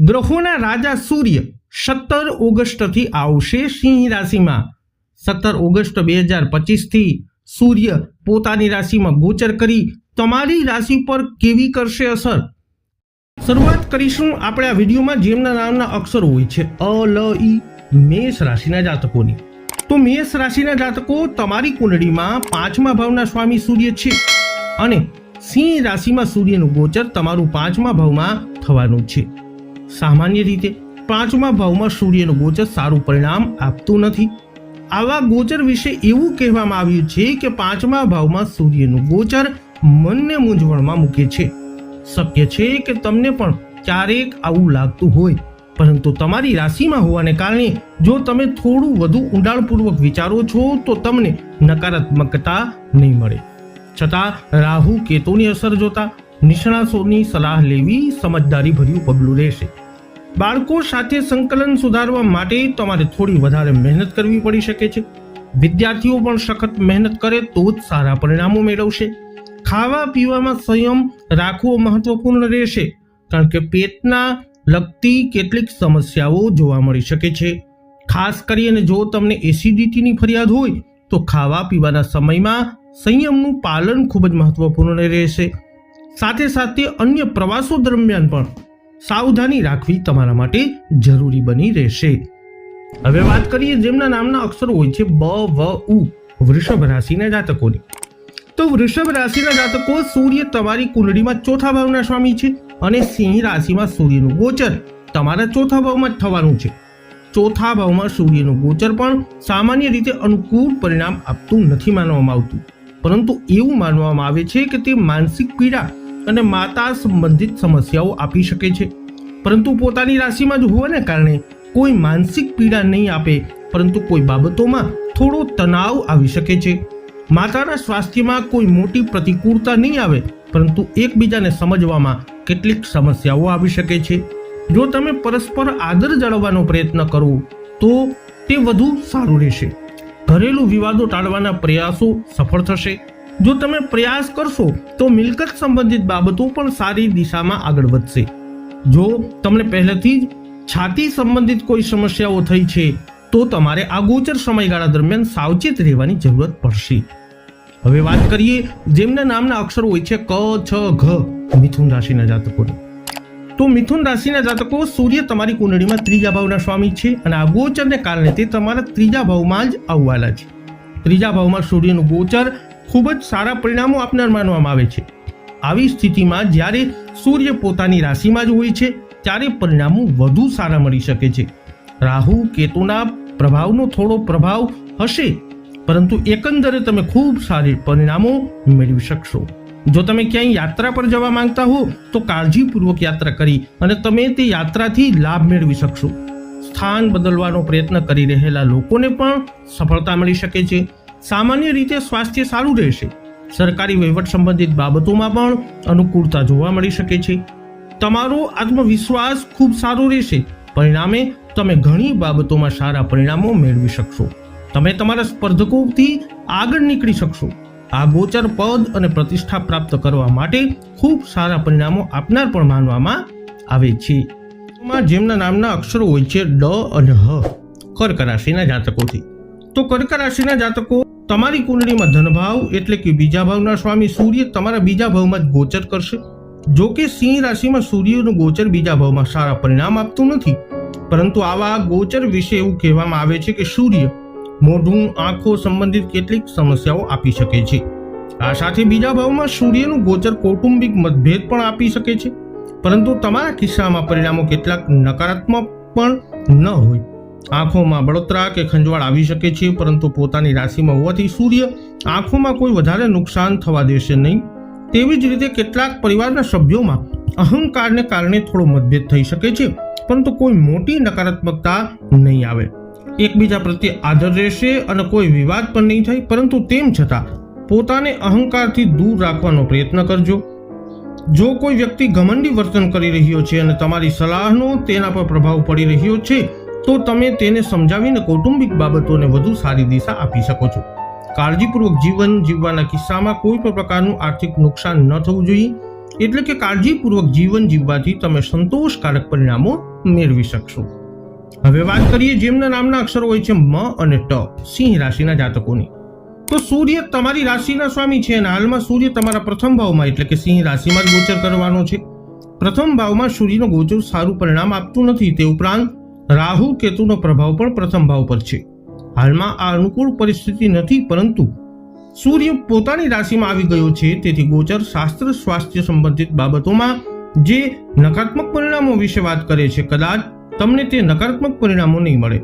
ગ્રહોના રાજા સૂર્ય 17 ઓગસ્ટથી આવશે સિંહ રાશિમાં। 17 ઓગસ્ટ 2025થી સૂર્ય પોતાની રાશિમાં ગોચર કરી તમારી રાશિ પર કેવી કરશે અસર। શરૂઆત કરીશું આપણે આ વિડીયોમાં જેમના નામના અક્ષરો હોય છે અ લ ઈ મેષ રાશિના જાતકોની। તો મેષ રાશિના જાતકો તમારી કુંડળીમાં 5મા ભાવના સ્વામી સૂર્ય છે અને સિંહ રાશિમાં સૂર્યનું ગોચર તમારું 5મા ભાવમાં થવાનું છે। સામાન્ય રીતે 5મા ભાવમાં સૂર્યનું ગોચર સારું પરિણામ આપતું નથી। આવા ગોચર વિશે એવું કહેવામાં આવ્યું છે કે 5મા ભાવમાં સૂર્યનું ગોચર મનને મૂંઝવણમાં મૂકે છે। શક્ય છે કે તમને પણ ક્યારેક આવું લાગતું હોય, પરંતુ તમારી રાશિમાં હોવાને કારણે જો તમે થોડું વધુ ઊંડાણપૂર્વક વિચારો છો તો તમને નકારાત્મકતા નહીં મળે। છતાં રાહુ કેતુની અસર જોતા નિષ્ણાતોની સલાહ લેવી સમજદારી ભર્યું પગલું રહેશે। બાળકો સાથે સંકલન સુધારવા માટે તમારે થોડી વધારે મહેનત કરવી પડી શકે છે। વિદ્યાર્થીઓ પણ સખત મહેનત કરે તો જ સારા પરિણામો મેળવશે। ખાવા પીવામાં સંયમ રાખવો મહત્વપૂર્ણ રહેશે, કારણ કે પેટના લગતી કેટલીક સમસ્યાઓ જોવા મળી શકે છે। ખાસ કરીને જો તમને એસિડિટીની ફરિયાદ હોય તો ખાવા પીવાના સમયમાં સંયમનું પાલન ખૂબ જ મહત્વપૂર્ણ રહેશે। સાથે સાથે અન્ય પ્રવાસો દરમિયાન પણ સાવધાની રાખવી તમારા માટે જરૂરી બની રહેશે। હવે વાત કરીએ જેમના નામના અક્ષરો હોય છે બ વ ઉ વૃષભ રાશિના જાતકોની। તો વૃષભ રાશિના જાતકો સૂર્ય તમારી કુંડળીમાં 4થા ભાવના સ્વામી છે અને સિંહ રાશિમાં સૂર્યનું ગોચર તમારા 4થા ભાવમાં જ થવાનું છે। 4થા ભાવમાં સૂર્યનું ગોચર પણ સામાન્ય રીતે અનુકૂળ પરિણામ આપતું નથી માનવામાં આવતું, પરંતુ એવું માનવામાં આવે છે કે તે માનસિક પીડા અને માતા સંબંધિત સમસ્યાઓ આપી શકે છે। પરંતુ પોતાની રાશિમાં જ હોવાને કારણે કોઈ માનસિક પીડા નહીં આપે, પરંતુ કોઈ બાબતોમાં થોડો તણાવ આવી શકે છે। માતાના સ્વાસ્થ્યમાં કોઈ મોટી પ્રતિકૂળતા નહીં આવે, પરંતુ એકબીજાને સમજવામાં કેટલીક સમસ્યાઓ આવી શકે છે। જો તમે પરસ્પર આદર જાળવવાનો પ્રયત્ન કરો તો તે વધુ સારું રહેશે। ઘરેલું વિવાદો ટાળવાના પ્રયાસો સફળ થશે। જો તમે પ્રયાસ કરશો તો મિલકત સંબંધિત બાબતો પણ સારી દિશામાં આગળ વધશે। જો તમને પહેલેથી જ છાતી સંબંધિત કોઈ સમસ્યાઓ થઈ છે તો તમારે આ ગોચર સમયગાળા દરમિયાન સાવચેત રહેવાની જરૂરત પડશે। હવે વાત કરીએ જેમના નામના અક્ષરો હોય છે ક છ ઘ મિથુન રાશિના જાતકોની। તો મિથુન રાશિના જાતકો સૂર્ય તમારી કુંડળીમાં 3જા ભાવના સ્વામી છે અને આ ગોચરને કારણે તે તમારા 3જા ભાવમાં જ આવવાના છે। 3જા ભાવમાં સૂર્યનું ગોચર ખૂબ જ સારા પરિણામો આપનાર માનવામાં આવે છે। આવી સ્થિતિમાં જ્યારે સૂર્ય પોતાની રાશિમાં જ હોય છે ત્યારે પરિણામો વધુ સારા મળી શકે છે। રાહુ કેતુના પ્રભાવનો થોડો પ્રભાવ હશે, પરંતુ એકંદરે તમે ખૂબ સારી પરિણામો મેળવી શકશો। જો તમે ક્યાંય યાત્રા પર જવા માંગતા હો તો કાળજીપૂર્વક યાત્રા કરી અને તમે તે યાત્રાથી લાભ મેળવી શકશો। સ્થાન બદલવાનો પ્રયત્ન કરી રહેલા લોકોને પણ સફળતા મળી શકે છે। સામાન્ય રીતે સ્વાસ્થ્ય સારું રહેશે। સરકારી વહીવટ સંબંધિત બાબતોમાં પણ અનુકૂળતા જોવા મળી શકે છે। તમારો આત્મવિશ્વાસ ખૂબ સારો રહેશે, પરિણામે તમે ઘણી બાબતોમાં સારા પરિણામો મેળવી શકશો। તમે તમારા સ્પર્ધકોથી આગળ નીકળી શકશો। આ ગોચર પદ અને પ્રતિષ્ઠા પ્રાપ્ત કરવા માટે ખૂબ સારા પરિણામો આપનાર પણ માનવામાં આવે છે। જેમના નામના અક્ષરો હોય છે ડ અને હ કર્ક રાશિના જાતકોથી। તો કર્ક રાશિના જાતકો તમારી કુંડળીમાં ધનભાવ એટલે કે બીજા ભાવના સ્વામી સૂર્ય તમારા બીજા ભાવમાં જ ગોચર કરશે। જો કે સિંહ રાશિમાં સૂર્યનું ગોચર બીજા ભાવમાં સારા પરિણામ આપતું નથી, પરંતુ આવા ગોચર વિશે એવું કહેવામાં આવે છે કે સૂર્ય મોઢું આંખો સંબંધિત કેટલીક સમસ્યાઓ આપી શકે છે। આ સાથે બીજા ભાવમાં સૂર્યનું ગોચર કૌટુંબિક મતભેદ પણ આપી શકે છે, પરંતુ તમારા કિસ્સામાં પરિણામો કેટલાક નકારાત્મક પણ ન હોય। આંખોમાં બળતરા કે ખંજવાળ આવી શકે છે, પરંતુ પોતાની રાશિમાં હોવાથી સૂર્ય આંખોમાં કોઈ વધારે નુકસાન થવા દેશે નહીં। તેવી જ રીતે કેટલાક પરિવારના સભ્યોમાં અહંકારને કારણે થોડો મતભેદ થઈ શકે છે, પરંતુ કોઈ મોટી નકારાત્મકતા નહીં આવે। એકબીજા પ્રત્યે આદર રહેશે અને કોઈ વિવાદ પણ નહીં થાય, પરંતુ તેમ છતાં પોતાને અહંકારથી દૂર રાખવાનો પ્રયત્ન કરજો। જો કોઈ વ્યક્તિ ઘમંડી વર્તન કરી રહ્યો છે અને તમારી સલાહનો તેના પર પ્રભાવ પડી રહ્યો છે તો તમે તેને સમજાવીને કૌટુંબિક બાબતોને વધુ સારી દિશા આપી શકો છો। કાળજીપૂર્વક જીવન જીવવાના કિસ્સામાં કોઈ પણ પ્રકારનું આર્થિક નુકસાન ન થવું જોઈએ, એટલે કે કાળજીપૂર્વક જીવન જીવવાથી તમે સંતોષકારક પરિણામો મેળવી શકશો. હવે વાત કરીએ જેમના નામના અક્ષરો હોય છે મ અને ટ, સિંહ રાશિના જાતકોની. તો સૂર્ય તમારી રાશિના સ્વામી છે અને હાલમાં સૂર્ય તમારા પ્રથમ ભાવમાં એટલે કે સિંહ રાશિમાં જ ગોચર કરવાનો છે. પ્રથમ ભાવમાં સૂર્યનો ગોચર સારું પરિણામ આપતું નથી. તે ઉપરાંત રાહુ કેતુનો પ્રભાવ પણ પ્રથમ ભાવ પર છે. હાલમાં આ અનુકૂળ પરિસ્થિતિ નથી, પરંતુ સૂર્ય પોતાની રાશિમાં આવી ગયો છે, તેથી ગોચર શાસ્ત્ર સ્વાસ્થ્ય સંબંધિત બાબતોમાં જે નકારાત્મક પરિણામો વિશે વાત કરે છે, કદાચ તમને તે નકારાત્મક પરિણામો નહીં મળે.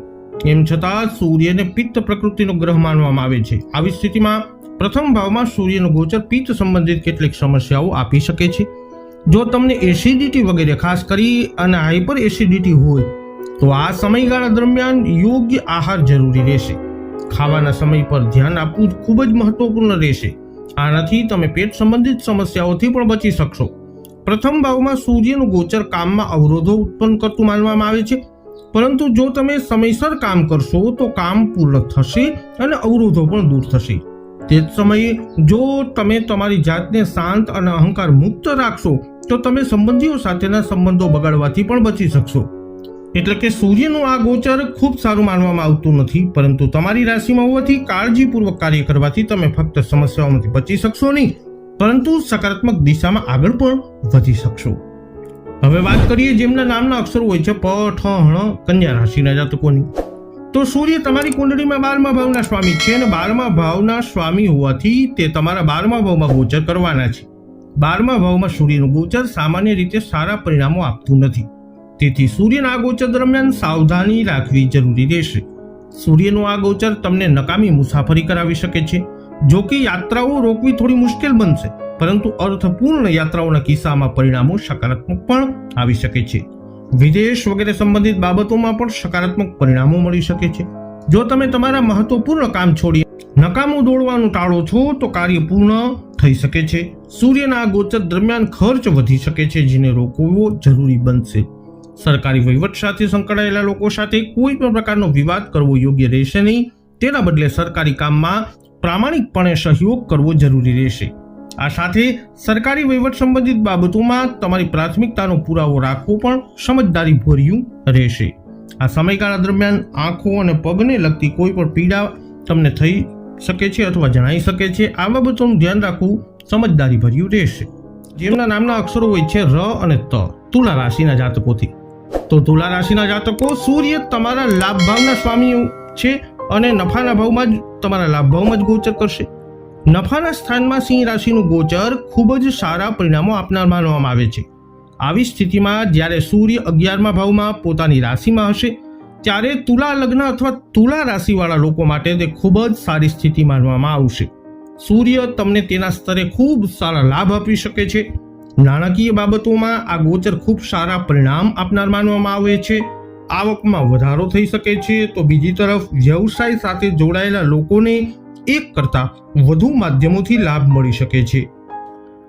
એમ છતાં સૂર્યને પિત્ત પ્રકૃતિનો ગ્રહ માનવામાં આવે છે. આવી સ્થિતિમાં પ્રથમ ભાવમાં સૂર્યનો ગોચર પિત્ત સંબંધિત કેટલીક સમસ્યાઓ આપી શકે છે. જો તમને એસિડિટી વગેરે ખાસ કરી અને હાઇપર એસિડિટી હોય તો આ સમયગાળા દરમિયાન યોગ્ય આહાર જરૂરી રહેશે. ખાવાના સમય પર ધ્યાન આપવું ખૂબ જ મહત્વપૂર્ણ રહેશે. આનાથી તમે પેટ સંબંધિત સમસ્યાઓથી પણ બચી શકશો. પ્રથમ ભાવમાં સૂર્યનું ગોચર કામમાં અવરોધો ઉત્પન્ન કરતું માનવામાં આવે છે, પરંતુ જો તમે સમયસર કામ કરશો તો કામ પૂર્ણ થશે અને અવરોધો પણ દૂર થશે. તે જ સમયે જો તમે તમારી જાતને શાંત અને અહંકાર મુક્ત રાખશો તો તમે સંબંધીઓ સાથેના સંબંધો બગાડવાથી પણ બચી શકશો. એટલે કે સૂર્યનું આ ગોચર ખૂબ સારું માનવામાં આવતું નથી, પરંતુ તમારી રાશિમાં હોવાથી કાળજીપૂર્વક કાર્ય કરવાથી તમે ફક્ત સમસ્યાઓમાંથી બચી શકશો નહીં, પરંતુ સકારાત્મક દિશામાં આગળ પણ વધી શકશો. હવે વાત કરીએ જેમના નામના અક્ષરો હોય છે પ, ઠ, હણ, કન્યા રાશિના જાતકોની. તો સૂર્ય તમારી કુંડળીમાં 12મા ભાવના સ્વામી છે અને 12મા ભાવના સ્વામી હોવાથી તે તમારા 12મા ભાવમાં ગોચર કરવાના છે. 12મા ભાવમાં સૂર્યનું ગોચર સામાન્ય રીતે સારા પરિણામો આપતું નથી, તેથી સૂર્યના ગોચર દરમિયાન સાવધાની રાખવી જરૂરી રહેશે. સૂર્યનું આ ગોચર તમને નકામી મુસાફરી કરાવી શકે છે. જો કે યાત્રાઓ રોકવી થોડી મુશ્કેલ બનશે, પરંતુ અર્થપૂર્ણ યાત્રાઓના કિસ્સામાં પરિણામો સકારાત્મક પણ આવી શકે છે. વિદેશ વગેરે સંબંધિત બાબતોમાં પણ સકારાત્મક પરિણામો મળી શકે છે. જો તમે તમારા મહત્વપૂર્ણ કામ છોડી નકામું દોડવાનું ટાળો છો તો કાર્ય પૂર્ણ થઈ શકે છે. સૂર્યના ગોચર દરમિયાન ખર્ચ વધી શકે છે, જેને રોકવો જરૂરી બનશે. સરકારી વહીવટ સાથે સંકળાયેલા લોકો સાથે કોઈ પણ પ્રકારનો વિવાદ કરવો યોગ્ય રહેશે નહીં. તેના બદલે સરકારી કામમાં પ્રામાણિકપણે સહયોગ કરવો જરૂરી રહેશે. આ સાથે સરકારી વહીવટ સંબંધિત બાબતોમાં તમારી પ્રાથમિકતાનો પુરાવો રાખવો પણ સમજદારીભર્યું રહેશે. આ સમયગાળા દરમિયાન આંખો અને પગને લગતી કોઈ પણ પીડા તમને થઈ શકે છે અથવા જણાઈ શકે છે. આ બાબતોનું ધ્યાન રાખવું સમજદારીભર્યું રહેશે. જેમના નામના અક્ષરો હોય છે ર અને ત, તુલા રાશિના જાતકોથી. તો તુલા રાશિના જાતકો, સૂર્ય તમારા લાભ ભાવના સ્વામી છે અને નફાના ભાવમાં જ તમારા લાભ ભાવમાં જ ગોચર કરશે. નફાના સ્થાનમાં સિંહ રાશિનું ગોચર ખૂબ જ સારા પરિણામો આપનાર માનવામાં આવે છે. આવી સ્થિતિમાં જ્યારે સૂર્ય 11મા ભાવમાં પોતાની રાશિમાં હશે ત્યારે તુલા લગ્ન અથવા તુલા રાશિવાળા લોકો માટે તે ખૂબ જ સારી સ્થિતિ માનવામાં આવશે. સૂર્ય તમને તેના સ્તરે ખૂબ સારા લાભ આપી શકે છે. નાણાકીય બાબતોમાં આ ગોચર ખૂબ સારા પરિણામ આપનાર માનવામાં આવે છે. આવકમાં વધારો થઈ શકે છે, તો બીજી તરફ વ્યવસાય સાથે જોડાયેલા લોકોને એક કરતાં વધુ માધ્યમોથી લાભ મળી શકે છે.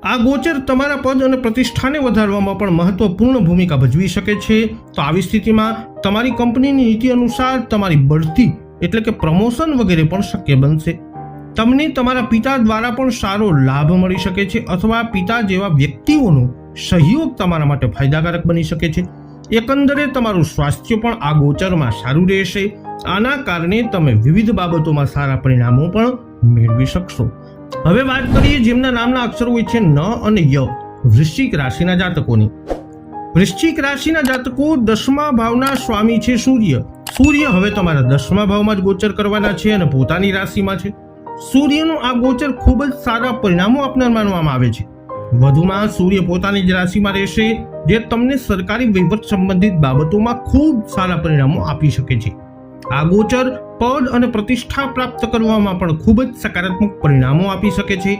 આ ગોચર તમારા પદ અને પ્રતિષ્ઠાને વધારવામાં પણ મહત્વપૂર્ણ ભૂમિકા ભજવી શકે છે. તો આવી સ્થિતિમાં તમારી કંપનીની નીતિ અનુસાર તમારી બઢતી એટલે કે પ્રમોશન વગેરે પણ શક્ય બનશે. તમને તમારા પિતા દ્વારા પણ સારો લાભ મળી શકે છે અથવા પિતા જેવા વ્યક્તિઓનો સહયોગ તમારા માટે ફાયદાકારક બની શકે છે. એકંદરે તમારું સ્વાસ્થ્ય પણ આ ગોચરમાં સારું રહેશે. આના કારણે તમે વિવિધ બાબતોમાં સારા પરિણામો પણ મેળવી શકશો. હવે વાત કરીએ જેમના નામના અક્ષરો હોય છે ન અને ય, વૃશ્ચિક રાશિના જાતકોની. વૃશ્ચિક રાશિના જાતકો, 10મા ભાવના સ્વામી છે સૂર્ય. સૂર્ય હવે તમારા 10મા ભાવમાં જ ગોચર કરવાના છે અને પોતાની રાશિમાં છે. સૂર્યનું આ ગોચર ખૂબ જ સારા પરિણામો આપનાર માનવામાં આવે છે. વધુમાં સૂર્ય પોતાની જ રાશિમાં રહેશે, જે તમને સરકારી વહીવટ સંબંધિત બાબતોમાં ખૂબ સારા પરિણામો આપી શકે છે. આ ગોચર પદ અને પ્રતિષ્ઠા પ્રાપ્ત કરવામાં પણ ખૂબ જ સકારાત્મક પરિણામો આપી શકે છે.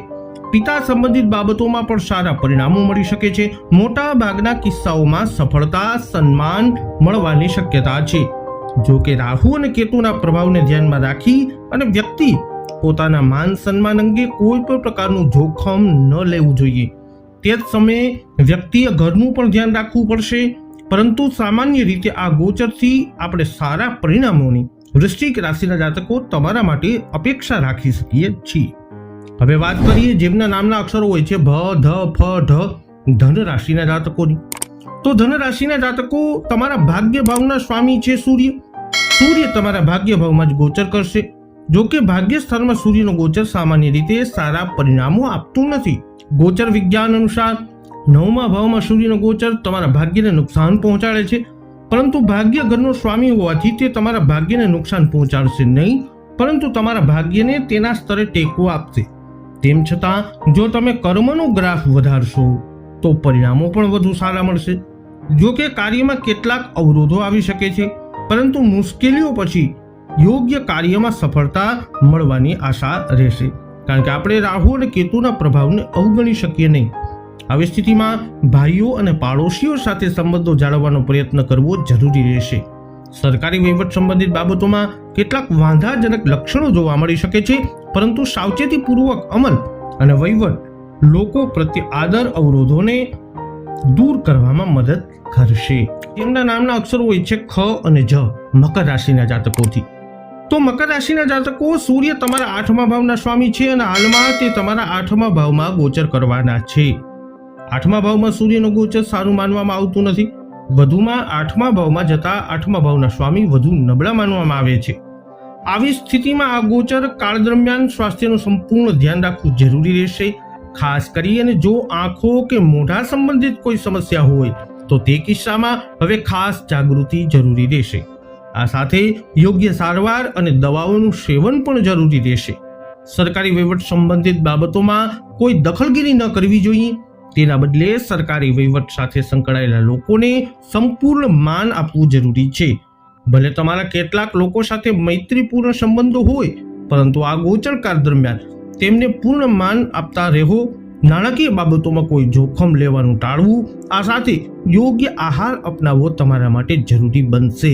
પિતા સંબંધિત બાબતોમાં પણ સારા પરિણામો મળી શકે છે. મોટા ભાગના કિસ્સાઓમાં સફળતા, સન્માન મળવાની શક્યતા છે. જો કે રાહુ અને કેતુના પ્રભાવને ધ્યાનમાં રાખી અને વ્યક્તિ પોતાના માન સન્માન અંગે કોઈ પણ પ્રકારનું જોખમ ન લેવું જોઈએ. તે જ સમયે વ્યક્તિએ ઘરનું પણ ધ્યાન રાખવું પડશે. પરંતુ સામાન્ય રીતે આ ગોચરથી આપણે સારા પરિણામોની વૃશ્ચિક રાશિના જાતકો તમારા માટે અપેક્ષા રાખી શકીએ છીએ. હવે વાત કરીએ જેમના નામના અક્ષરો હોય છે ભ, ધ, ફ, ઢ, ધન રાશિના જાતકોની. તો ધન રાશિના જાતકો, તમારા ભાગ્ય ભાવના સ્વામી છે સૂર્ય. સૂર્ય તમારા ભાગ્ય ભાવમાં જ ગોચર કરશે. જો કે ભાગ્ય સ્થાનમાં સૂર્યનો ગોચર સામાન્ય રીતે સારા પરિણામો આપતું નથી. ગોચર વિજ્ઞાન અનુસાર 9મા ભાવમાં સૂર્યનો ગોચર તમારા ભાગ્યને નુકસાન પહોંચાડે છે, પરંતુ ભાગ્ય ઘરનો સ્વામી હોવાથી તે તમારા ભાગ્યને નુકસાન પહોંચાડશે નહીં, પરંતુ તમારા ભાગ્યને તેના સ્તરે ટેકો આપશે. તેમ છતાં જો તમે કર્મનો ગ્રાફ વધારશો તો પરિણામો પણ વધુ સારા મળશે. જો કે કાર્યમાં કેટલાક અવરોધો આવી શકે છે, પરંતુ મુશ્કેલીઓ પછી યોગ્ય કાર્યમાં સફળતા મળવાની આશા રહેશે, કારણ કે આપણે રાહુ અને કેતુના પ્રભાવને અવગણી શકીએ નહીં. આવી સ્થિતિમાં ભાઈઓ અને પાડોશીઓ સાથે સંબંધો જાળવવાનો પ્રયત્ન કરવો જરૂરી રહેશે. સરકારી વહીવટ સંબંધિત બાબતોમાં કેટલાક વાંધાજનક લક્ષણો જોવા મળી શકે છે, પરંતુ સાવચેતીપૂર્વક અમલ અને વહીવટ લોકો પ્રત્યે આદર અવરોધોને દૂર કરવામાં મદદ કરશે. તેમના નામના અક્ષરો હોય છે ખ અને જ. મકર રાશિના જાતકોથી, તો મકર રાશિના જાતકો, સૂર્ય તમારા 8મા ભાવના સ્વામી છે અને હાલમાં તે તમારા 8મા ભાવમાં ગોચર કરવાના છે. 8મા ભાવમાં સૂર્યનો ગોચર સારું માનવામાં આવતું નથી. વધુમાં 8મા ભાવમાં જતા 8મા ભાવના સ્વામી વધુ નબળા માનવામાં આવે છે. આવી સ્થિતિમાં આ ગોચર કાળ દરમિયાન સ્વાસ્થ્યનું સંપૂર્ણ ધ્યાન રાખવું જરૂરી રહેશે. ખાસ કરીને જો આંખો કે મોઢા સંબંધિત કોઈ સમસ્યા હોય તો તે કિસ્સામાં હવે ખાસ જાગૃતિ જરૂરી રહેશે. આ સાથે યોગ્ય સારવાર અને દવાઓનું સેવન પણ જરૂરી રહેશે. સરકારી વહીવટ સંબંધિત બાબતોમાં કોઈ દખલગીરી ન કરવી જોઈએ. તેના બદલે સરકારી વહીવટ સાથે સંકળાયેલા લોકોને સંપૂર્ણ માન આપવું જરૂરી છે. ભલે તમારા કેટલાક લોકો સાથે મૈત્રીપૂર્ણ સંબંધો હોય, પરંતુ આ ગોચરકાળ દરમિયાન તેમને પૂર્ણ માન આપતા રહો. નાણાકીય બાબતોમાં કોઈ જોખમ લેવાનું ટાળવું, આ સાથે યોગ્ય આહાર અપનાવવો તમારા માટે જરૂરી બનશે,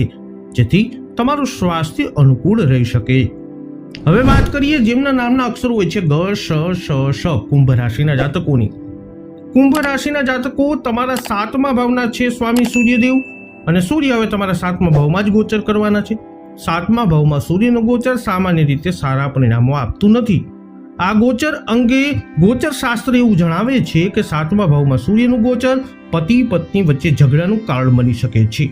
જેથી તમારું સ્વાસ્થ્ય અનુકૂળ રહી શકે. હવે વાત કરીએ જેમના નામના અક્ષરો હોય છે ગ, શ, શ, શ. કુંભ રાશિના જાતકોની. કુંભ રાશિના જાતકો, તમારા 7મા ભાવના છે સ્વામી સૂર્યદેવ, અને સૂર્ય હવે તમારા 7મા ભાવમાં જ ગોચર કરવાના છે. 7મા ભાવમાં સૂર્યનો ગોચર સામાન્ય રીતે સારા પરિણામો આપતું નથી. આ ગોચર અંગે ગોચર શાસ્ત્ર એવું જણાવે છે કે 7મા ભાવમાં સૂર્યનું ગોચર પતિ પત્ની વચ્ચે ઝઘડાનું કારણ બની શકે છે.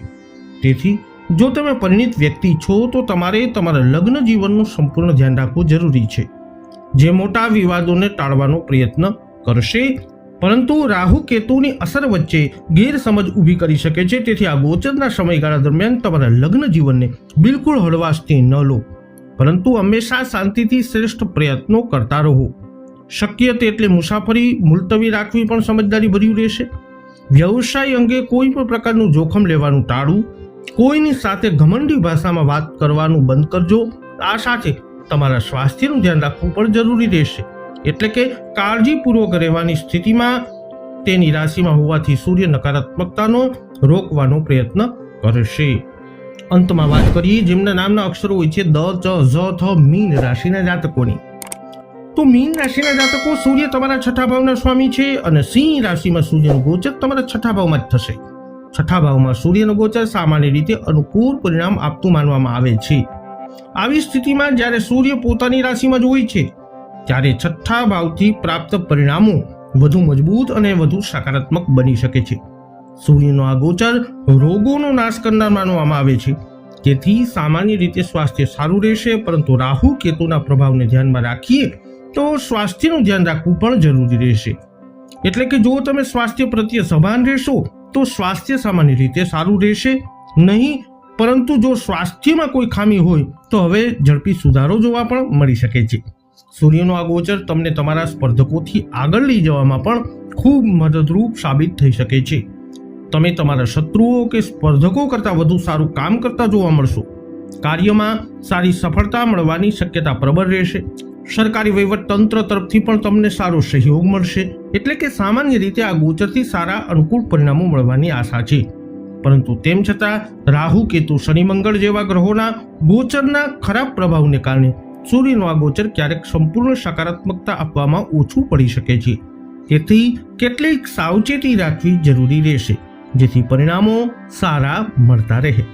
તેથી જો તમે પરિણીત વ્યક્તિ છો તો તમારે તમારા લગ્ન જીવનનું સંપૂર્ણ ધ્યાન રાખવું જરૂરી છે, જે મોટા વિવાદોને ટાળવાનો પ્રયત્ન કરશે, પરંતુ રાહુ કેતુની અસર વચ્ચે ગેરસમજ ઊભી કરી શકે છે. તેથી આ ગોચરના સમયગાળા દરમિયાન તમારા લગ્ન જીવનને બિલકુલ હળવાશથી ન લો, પરંતુ હંમેશા શાંતિથી શ્રેષ્ઠ પ્રયત્નો કરતા રહો. શક્ય તેટલી મુસાફરી મુલતવી રાખવી પણ સમજદારી ભર્યું રહેશે. વ્યવસાય અંગે કોઈ પણ પ્રકારનું જોખમ લેવાનું ટાળવું. કોઈની સાથે ઘમંડી ભાષામાં વાત કરવાનું બંધ કરજો. આ સાથે તમારા સ્વાસ્થ્યનું ધ્યાન રાખવું પણ જરૂરી રહેશે. એટલે કે કાળજીપૂર્વક રહેવાની સ્થિતિમાં તેની રાશિમાં હોવાથી સૂર્ય નકારાત્મકતાનો રોકવાનો પ્રયત્ન કરશે. અંતમાં વાત કરીએ જેમના નામના અક્ષરો હોય છે દ, ચ, ઝ, થ. મીન રાશિના જાતકોની. તો મીન રાશિના જાતકો, સૂર્ય તમારા 6થા ભાવના સ્વામી છે અને સિંહ રાશિમાં સૂર્યનું ગોચર તમારા 6થા ભાવમાં જ થશે. 6થા ભાવમાં સૂર્યનું ગોચર સામાન્ય રીતે અનુકૂળ પરિણામ આપતું માનવામાં આવે છે. આવી સ્થિતિમાં જ્યારે સૂર્ય પોતાની રાશિમાં જ હોય છે ત્યારે 6થા ભાવથી પ્રાપ્ત પરિણામો વધુ મજબૂત અને વધુ સકારાત્મક બની શકે છે. સૂર્યનો આ ગોચર રોગોનો નાશ કરનાર માનવામાં આવે છે, તેથી સામાન્ય રીતે સ્વાસ્થ્ય સારું રહેશે, પરંતુ રાહુ કેતુના પ્રભાવને ધ્યાનમાં રાખીએ તો સ્વાસ્થ્યનું ધ્યાન રાખવું પણ જરૂરી રહેશે. એટલે કે જો તમે સ્વાસ્થ્ય પ્રત્યે સભાન રહેશો તો સ્વાસ્થ્ય સામાન્ય રીતે સારું રહેશે નહીં, પરંતુ જો સ્વાસ્થ્યમાં કોઈ ખામી હોય તો હવે ઝડપી સુધારો જોવા પણ મળી શકે છે. સૂર્યનો આ ગોચર તમને તમારા સ્પર્ધકોથી આગળ લઈ જવામાં પણ ખૂબ મદદરૂપ સાબિત થઈ શકે છે. તમે તમારા શત્રુઓ કે સ્પર્ધકો કરતાં વધુ સારું કામ કરતા જોવા મળશો. કાર્યમાં સારી સફળતા મળવાની શક્યતા પ્રબળ રહેશે. સરકારી વહીવટ તંત્ર તરફથી પણ તમને સારો સહયોગ મળશે. એટલે કે સામાન્ય રીતે આ ગોચરથી સારા અનુકૂળ પરિણામો મળવાની આશા છે. પરંતુ તેમ છતાં રાહુ કેતુ શનિ મંગળ જેવા ગ્રહોના ગોચરના ખરાબ પ્રભાવને કારણે સૂર્યનો આ ગોચર ક્યારેક સંપૂર્ણ સકારાત્મકતા આપવામાં ઓછું પડી શકે છે. તેથી કેટલીક સાવચેતી રાખવી જરૂરી રહેશે, જેથી પરિણામો સારા મળતા રહે.